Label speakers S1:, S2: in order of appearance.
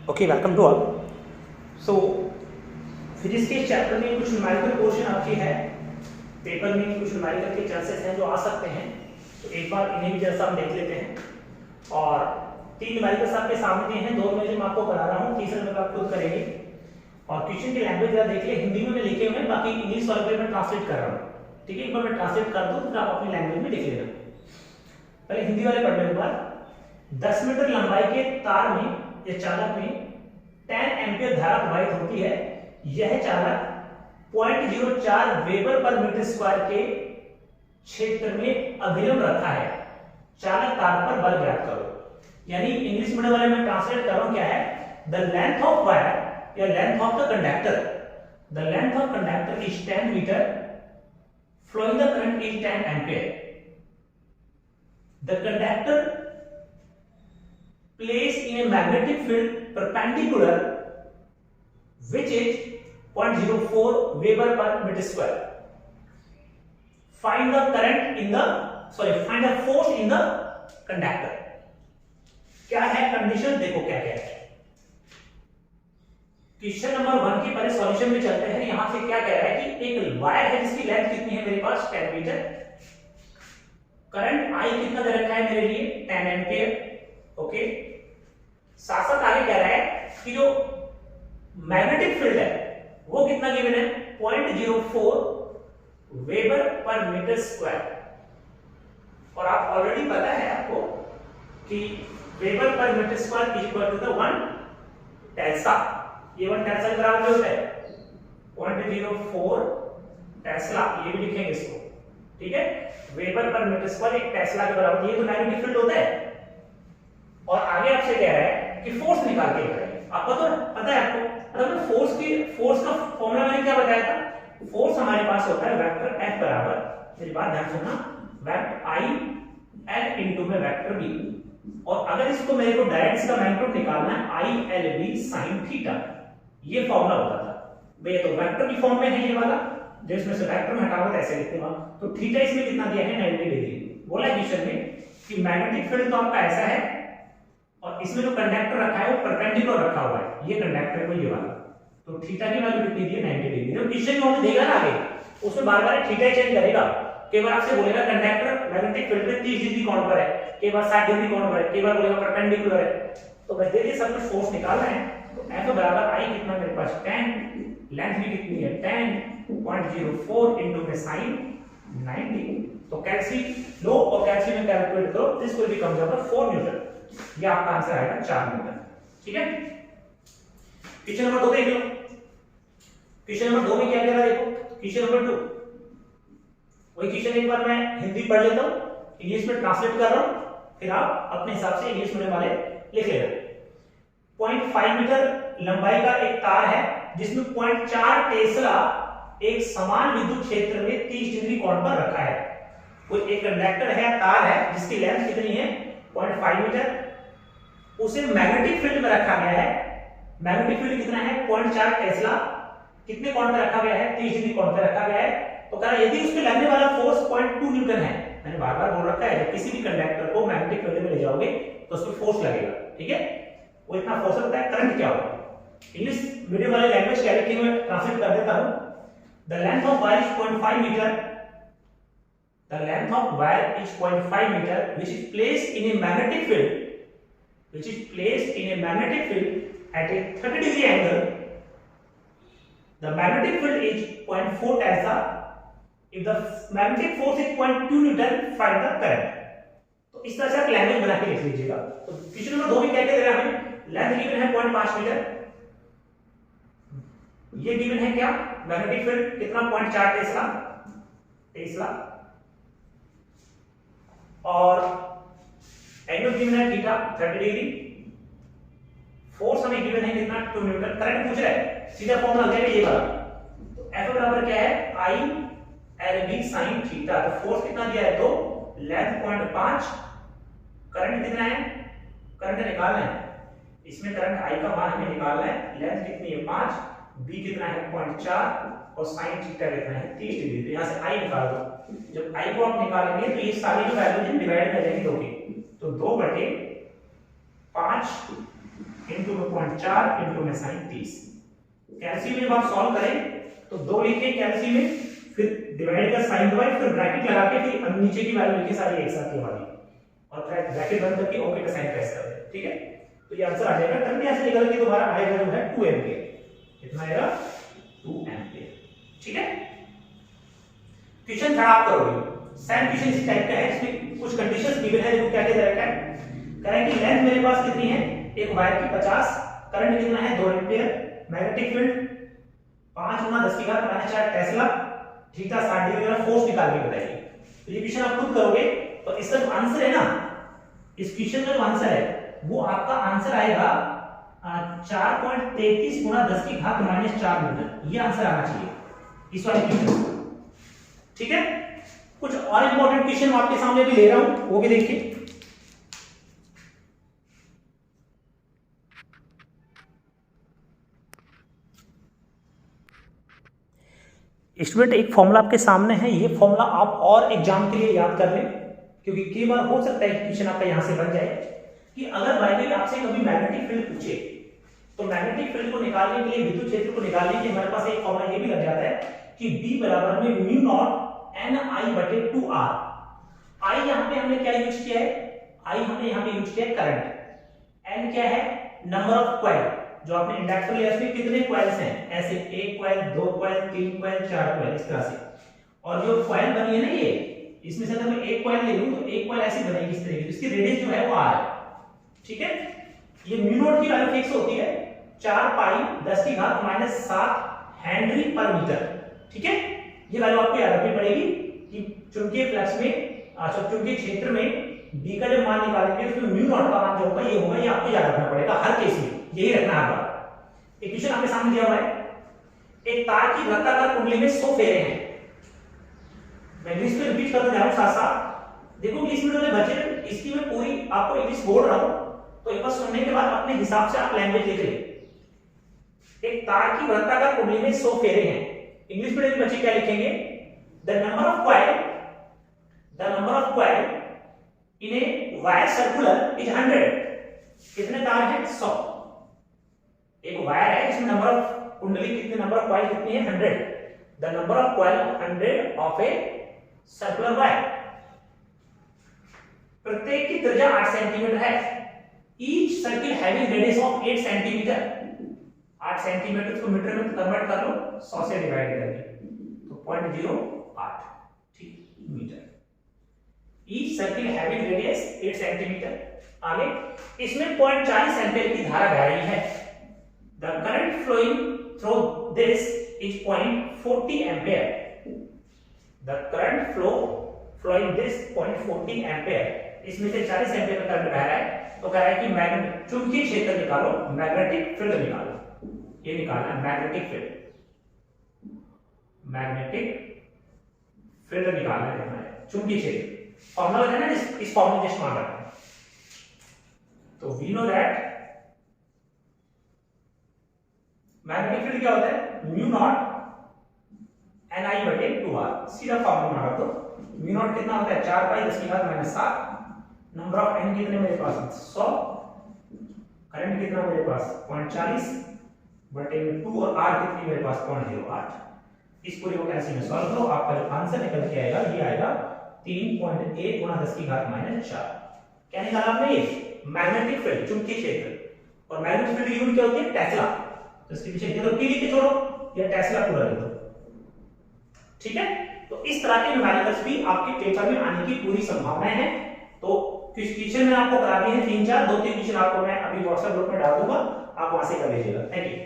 S1: Okay, welcome to all. So physics के chapter में कुछ न्यूमेरिकल पोर्शन आपके है, पेपर में कुछ न्यूमेरिकल के चांसेस हैं जो आ सकते हैं, तो एक बार इन्हें भी जैसा हम देख लेते हैं। और 3 न्यूमेरिकल्स आपके सामने हैं, 2 में जो मैं आपको करा रहा हूँ, तीसरे में आप खुद करेंगे। और क्वेश्चन की लैंग्वेज जरा देख लिया, हिंदी में लिखे हुए हैं, बाकी इंग्लिश वाले में ट्रांसलेट कर रहा हूँ। ठीक है, एक बार मैं ट्रांसलेट कर दूँ तो आप अपनी लैंग्वेज में लिख लेना। पहले हिंदी वाले पढ़ने के बाद 10 मीटर लंबाई के तार में या चालक में 10 एम्पीयर धारा प्रवाहित होती है। यह चालक 0.04 वेबर पर मीटर स्क्वायर के क्षेत्र में अभिलंब रखा है। चालक तार पर बल ज्ञात करो। यानी इंग्लिश मीडियम वाले में ट्रांसलेट कर रहा हूं, क्या है, द लेंथ ऑफ वायर या length of the conductor, the length of conductor is 10 metre, flowing the current is 10 ampere. The conductor placed in a magnetic field perpendicular which is 0.04 Weber per meter square. Find the current in the find the force in the conductor. क्या है condition, देखो क्या क्या है। Question number 1 के पहले solution में चलते हैं। यहां से क्या कह रहा है कि एक वायर है जिसकी लेंथ कितनी है मेरे पास 10 मीटर, करंट आई कितना दे रखा है मेरे लिए 10 एम्पीयर। ओके, साथ साथ आगे कह रहा है कि जो मैग्नेटिक फील्ड है वो कितना गिवन है 0.04 वेबर पर मीटर स्क्वायर। और आप ऑलरेडी पता है आपको कि वेबर पर metre square is equal to the 1 tesla. ये 1 टेस्ला के बराबर होता है 0.04 टेस्ला, ये भी लिखेंगे इसको। ठीक है, वेबर पर मीटर स्क्वायर 1 टेस्ला के बराबर, ये तो मैग्नेटिक फील्ड होता है। और आगे आपसे कह रहा है कि फोर्स निकाल के बताइए। आपको तो पता है, आपको मतलब फोर्स का फॉर्मूला मैंने क्या बताया था, फोर्स हमारे पास होता है वेक्टर F बराबर, मेरी बात ध्यान सुनना, वेक्टर I L इनटू में वेक्टर B। और अगर इसको मेरे को डायरेक्ट इसका मैग्नीट्यूड निकालना है I L B sin theta, ये फॉर्मूला होता था भैया। तो वेक्टर की फॉर्म में है ये वाला, जो इसमें से वेक्टर में हटाओ तो ऐसे लिखते हैं। तो थीटा इसमें कितना दिया है 90 डिग्री। बोला है क्वेश्चन में कि मैग्नेटिक फील्ड तो आपका ऐसा है और इसमें जो कंडक्टर रखा है वो परपेंडिकुलर रखा हुआ है, ये कंडक्टर को ये वाला। तो थीटा की वैल्यू कितनी दी है 90 डिग्री। जो क्वेश्चन में हमें देगा ना आगे, उसमें बार-बार थीटा चेंज करेगा। कई बार आपसे बोलेगा कंडक्टर मैग्नेटिक फील्ड में 30 डिग्री कोण पर है, कई बार 60 डिग्री कोण पर है, कई बार बोलेगा परपेंडिकुलर है। तो बस देखिए सब कुछ फोर्स निकालना है। तो F बराबर I कितना मेरे पास 10, लेंथ भी कितनी है 10.04 इनटू में sin 90। तो कैल्सी लो और कैल्सी में कैलकुलेट करो, दिस विल बिकम 4 न्यूटन। ये आपका आंसर आएगा 4 न्यूटन। ठीक है, क्वेश्चन नंबर 2 देख लो। क्वेश्चन नंबर 2 में क्या कह रहा है देखो, क्वेश्चन नंबर 2 वही क्वेश्चन एक बार मैं हिंदी पढ़ लेता हूं, इंग्लिश में ट्रांसलेट कर रहा हूं, फिर आप अपने हिसाब से इंग्लिश मीडियम वाले लिख लेना। 0.5 मीटर लंबाई का एक तार है जिसमें 0.4 टेस्ला एक समान विद्युत क्षेत्र में 30 डिग्री कोण पर रखा है। कोई एक कंडक्टर है, तार है जिसकी लेंथ कितनी है 0.5 मीटर, उसे मैग्नेटिक फील्ड में रखा गया है। मैग्नेटिक फील्ड कितना है 0.4 टेस्ला, कितने कोण पर रखा गया है 30 डिग्री कोण पर रखा गया है। तो कह रहा यदि उस पे लगने वाला फोर्स 0.2 न्यूटन है, मैंने बार-बार बोल रखा है जब किसी भी कंडक्टर को मैग्नेटिक फील्ड में ले जाओगे तो उस पे फोर्स लगेगा। ठीक है, वो इतना फोर्स होता है, करंट क्या होगा। इंग्लिश मीडियम वाले लैंग्वेज क्या लिखी है मैं ट्रांसलेट कर देता हूं। The length of wire is 0.5 metre, the length of wire is 0.5 metre which is placed in a magnetic field, which is placed in a magnetic field at a 30 degree angle. The magnetic field is 0.4 Tesla. If the magnetic force is 0.2 Newton, find the current. तो इस तरह से आप language बना के लिख लीजिएगा। तो क्वेश्चन नंबर 2 में क्या कह रहा है हमें, लेंथ गिवन है 0.5 मीटर, ये गिवन है क्या मैग्नेटिक फील्ड कितना 0.4 टेस्ला, और एंगल गिवन है थीटा 30 डिग्री, फोर्स हमें गिवन है कितना 2 न्यूटन, करंट पूछ रहा है, सीधा फॉर्मूला लग जाएगा ये वाला। तो F बराबर क्या है I L B sin theta. तो फोर्स कितना दिया है 2, लेंथ 0.5, करंट कितना है, करंट निकालना है, इसमें करंट I का मान हमें निकालना है। लेंथ कितनी है 5, B कितना है 0.4 और sin थीटा कितना है 30 डिग्री। तो यहां से I निकाल दो। जब I को आप निकालेंगे तो ये सारी जो वैल्यूज डिवाइड कर जाएंगी 2 की, तो 2/5 इंटू में 0.4 इंटू में साइन 30। कैलसी में जब आप सॉल्व करें तो 2 लिखे कैलसी में, फिर डिवाइड का साइन दबाए, फिर ब्रैकेट लगा के फिर नीचे की वैल्यू लिखे सारी एक साथ ये वाली, और ब्रैकेट बंद करके ओके का साइन प्रेस कर दे। ठीक है, तो ये आंसर आ जाएगा। करंट यहां से निकल के तुम्हारा आएगा जो है 2 एम्पीयर। कितना आएगा? 2 एम्पीयर। ठीक है, क्वेश्चन खराब करोगे। सेम क्वेश्चन इस टाइप का है, इसमें कुछ कंडीशंस गिवन है। देखो क्या कह रखा है, कह रहा है कि लेंथ मेरे पास कितनी है, एक वायर की 50, करंट कितना है 2 ampere, magnetic field 5 × 10⁻⁴ Tesla, theta 60 degree का फोर्स निकाल के बताइए। तो ये क्वेश्चन आप खुद करोगे तो इसका जो आंसर है ना, इस क्वेश्चन का जो आंसर है वो आपका आंसर आएगा 4.33 × 10⁻⁴ मीटर। ये आंसर आना चाहिए इस वाले क्वेश्चन। ठीक है, कुछ और इंपॉर्टेंट क्वेश्चन आपके सामने भी ले रहा हूं, वो भी देखिए। स्टूडेंट, एक फॉर्मूला आपके सामने है, ये फॉर्मूला आप और एग्जाम के लिए याद कर लें, क्योंकि कई बार हो सकता है क्वेश्चन आपका यहां से बन जाए कि अगर बाइनरी आपसे कभी मैग्नेटिक फील्ड पूछे तो मैग्नेटिक फील्ड को निकालने के लिए, विद्युत क्षेत्र को निकालने के लिए हमारे पास एक फॉर्मूला ये भी लग जाता है कि B बराबर में μ0 Ni/2R। I यहां पे हमने क्या यूज किया है, I हमने यहां पे यूज किया है करंट, N क्या है, नंबर ऑफ कॉइल। जो आपने इंडक्टर लिया उसमें कितने कॉइल्स हैं, ऐसे 1 कॉइल, 2 कॉइल, 3 कॉइल, 4 कॉइल, इस तरह से। और जो कॉइल बनी है ना ये, इसमें से अगर मैं एक कॉइल ले लूं तो एक कॉइल ऐसी बनेगी इस तरह की, इसकी रेडियस जो है वो r है। ठीक है, ये μ0 की वैल्यू फिक्स होती है 4 पाई 10⁻⁷ हेनरी पर मीटर। ठीक है, ये वैल्यू आपको याद रखनी पड़ेगी कि चुंबकीय फ्लक्स में, चुंबकीय क्षेत्र में B का जो मान निकालेंगे उसमें μ0 का मान जो होगा ये होगा, ये आपको याद रखना पड़ेगा हर केस में, यही रखना है आपका। एक क्वेश्चन आपके सामने दिया हुआ है, एक तार की वृत्ताकार कुंडली में 100 फेरे हैं। मैं इंग्लिश में रिपीट करते जा रहा हूं साथ साथ, देखो कि इसमें जो बचे इसकी मैं पूरी आपको इंग्लिश बोल रहा हूं, तो एक बार सुनने के बाद अपने हिसाब से आप लैंग्वेज लिख ले। एक तार की वृत्ताकार कुंडली में 100 फेरे हैं। इंग्लिश में बच्चे क्या लिखेंगे, the number of coil in a wire circular is 100। कितने तार हैं, 100। एक वायर है जिसमें नंबर ऑफ कुंडली कितने, नंबर ऑफ कॉइल कितनी है, 100। The number of coil 100 of a circular wire. प्रत्येक की त्रिज्या 8 सेंटीमीटर है। Each circle having radius of 8 centimetre. 8 centimetre को मीटर में कन्वर्ट कर लो 100 से डिवाइड करके, तो 0.08 ठीक metre. Each circle having radius 8 centimetre. आगे इसमें 0.40 एम्पीयर की धारा बह रही है। The current flowing through this is 0.40 ampere. The current flowing this 0.40 ampere. इसमें से 40 एम्पीयर का करंट बह रहा है, तो कह रहा है कि मैग्नेटिक चुंबकीय क्षेत्र निकालो, मैग्नेटिक फील्ड निकालो। ये निकालना है मैग्नेटिक फील्ड, मैग्नेटिक फील्ड निकालना है, चुंबकीय क्षेत्र। फॉर्मूला है ना, इस फॉर्मूले जस्ट मान रखना है। तो we know that magnetic field क्या होता है, μ0 Ni/2R। सीधा फॉर्मूला मारा तो μ0 कितना होता है, 4 पाई 10⁻⁷। नंबर ऑफ n कितने मेरे पास, 100। करंट कितना मेरे पास, 0.40 बटे में 2, और r कितनी मेरे पास, 0.08। इस पूरे को कैसे में सॉल्व करो, आपका जो आंसर निकल के आएगा ये आएगा 3.1 × 10⁻⁴। क्या निकाला आपने, ये मैग्नेटिक फील्ड, चुंबकीय क्षेत्र। और मैग्नेटिक फील्ड यूनिट क्या होती है, टेस्ला। तो इसके पीछे ये तो टी लिख के छोड़ो, या टेस्ला पूरा लिख दो। ठीक है, तो इस तरह के न्यूमेरिकल्स भी आपके पेपर में आने की पूरी संभावना है। तो कुछ क्वेश्चन मैं आपको करा दिए हैं 3-4, 2-3 क्वेश्चन आपको मैं अभी व्हाट्सएप ग्रुप में डाल दूंगा, आप वहां से कर लीजिएगा। Thank you.